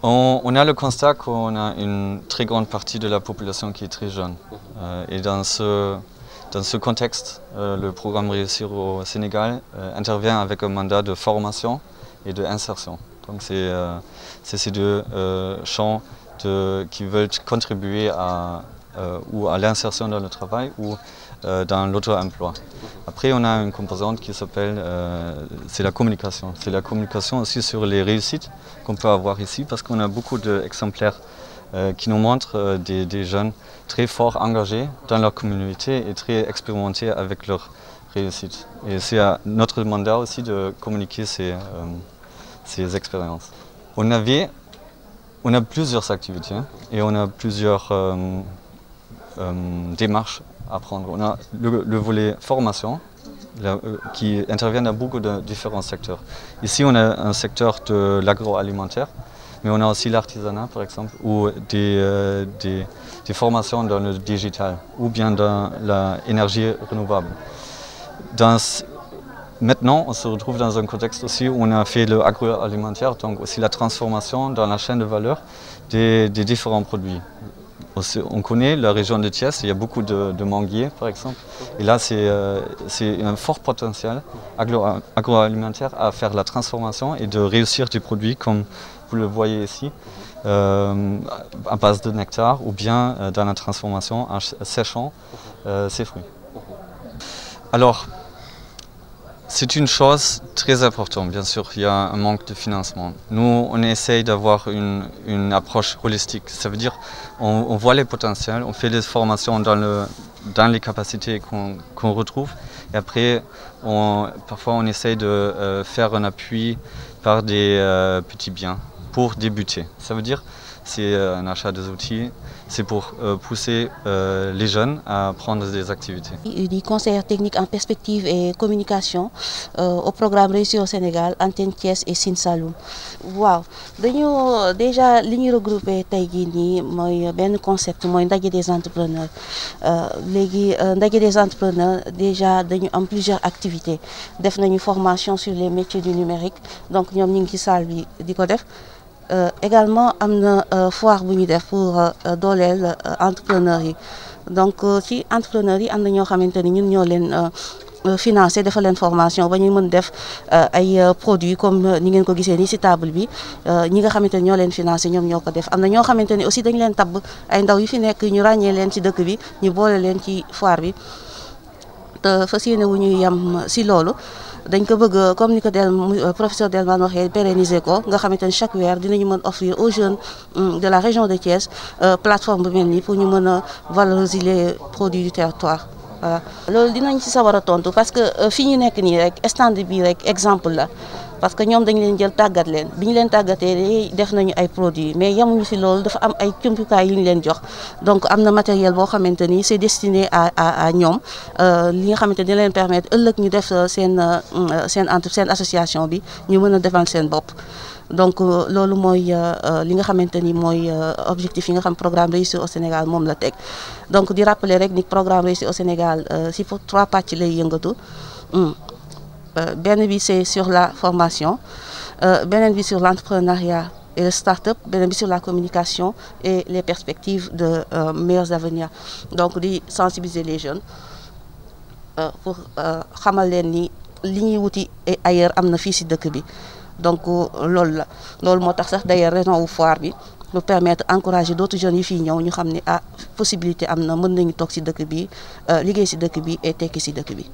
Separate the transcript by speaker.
Speaker 1: On a le constat qu'on a une très grande partie de la population qui est très jeune. Et dans ce contexte, le programme Réussir au Sénégal intervient avec un mandat de formation et d'insertion. Donc c'est ces deux champs qui veulent contribuer à l'insertion dans le travail ou dans l'auto-emploi. Après, on a une composante qui s'appelle c'est la communication. C'est la communication aussi sur les réussites qu'on peut avoir ici, parce qu'on a beaucoup d'exemplaires qui nous montrent des jeunes très forts, engagés dans leur communauté et très expérimentés avec leurs réussites. Et c'est à notre mandat aussi de communiquer ces expériences. On a plusieurs activités et on a plusieurs démarches à prendre. On a le volet formation qui intervient dans beaucoup de différents secteurs. Ici, on a un secteur de l'agroalimentaire, mais on a aussi l'artisanat, par exemple, ou des formations dans le digital ou bien dans l'énergie renouvelable. Maintenant, on se retrouve dans un contexte aussi où on a fait l'agroalimentaire, donc aussi la transformation dans la chaîne de valeur des différents produits. On connaît la région de Thiès, il y a beaucoup de manguiers par exemple, et là c'est un fort potentiel agroalimentaire à faire la transformation et de réussir des produits comme vous le voyez ici, à base de nectar ou bien dans la transformation en séchant ces fruits. Alors, c'est une chose très importante, bien sûr, il y a un manque de financement. Nous, on essaye d'avoir une approche holistique, ça veut dire on voit les potentiels, on fait des formations dans les capacités qu'on retrouve, et après, parfois on essaye de faire un appui par des petits biens pour débuter. Ça veut dire c'est un achat des outils, c'est pour pousser les jeunes à prendre des activités.
Speaker 2: Du conseiller technique en perspective et communication au programme Réussir au Sénégal, Antenne Thiès et Sine Saloum. Waaw dañu déjà li ñu regroupé tey jii nii mooy benn concept mooy ndaje des entrepreneurs léegi ndaje des entrepreneurs déjà dañu am plusieurs activités def nañu formation sur les métiers du numérique donc ñoom ñu ngi ci salle bi di ko def. Également am na foire bu ñu def pour dooleel entrepreneurs yi donc ci entrepreneurs yi am na ñoo xamante ni ñun ñoo leen financé defal leen formation ba ñuy mën def ay produits comme ni ngeen ko gisee nii ci table bi ñi nga xamante ni ñoo leen financé ñoom ñoo ko def am na ñoo xamante ni aussi dañu leen tabb ay ndaw yu fi nekk ñu ràññee leen ci dëkk bi ñu boole leen ci foire bi te fas yéene wu ñuy yem ci loolu. dañ ko bëgg comme ni ko professeur Delman waxee pérenniser ko nga xamante ni chaque weer dinañu mën offrir aux jeunes de la région de Thiès plateforme bu mel nii pour ñu mën a valoriser les produits du territoire voilà. loolu dinañ ci sawar a tontu parce que fi ñu nekk nii rek stand bi rek exemple la parce que ñoom dañ leen jël tàggat leen bi ñu leen tàggatee def nañu ay produits mais yemuñu ci loolu dafa am ay jumtukaay yu ñu leen jox donc am na matériel boo xamante ni c'est destiné à ñoom li nga xamante ni dina leen permettre ëllëg ñu def seen association bi ñu mën a defal seen bopp. donc loolu mooy li nga xamante ni mooy objectif yi nga xam programme Réussir au Sénégal moom la teg donc di rappeler rek ni programme Réussir au Sénégal ci pour 3 pàcc lay yëngatu. benn bi c'est sur la formation beneen bi sur l'entrepreneuriat et le start-up beneen bi sur la communication et les perspectives de meilleurs avenirs donc di sensibiliser les jeunes pour xamal leen ni li ñuy wuti ailleurs am na fii ci dëkk bi donc loolu moo tax sax d'ailleurs raison wu foire bi pour permettre encourager d'autres jeunes yi fii ñëw ñu xam ne possibilité am na mën nañu toog ci dëkk bi liggéey ci dëkk bi et tekki ci dëkk bi.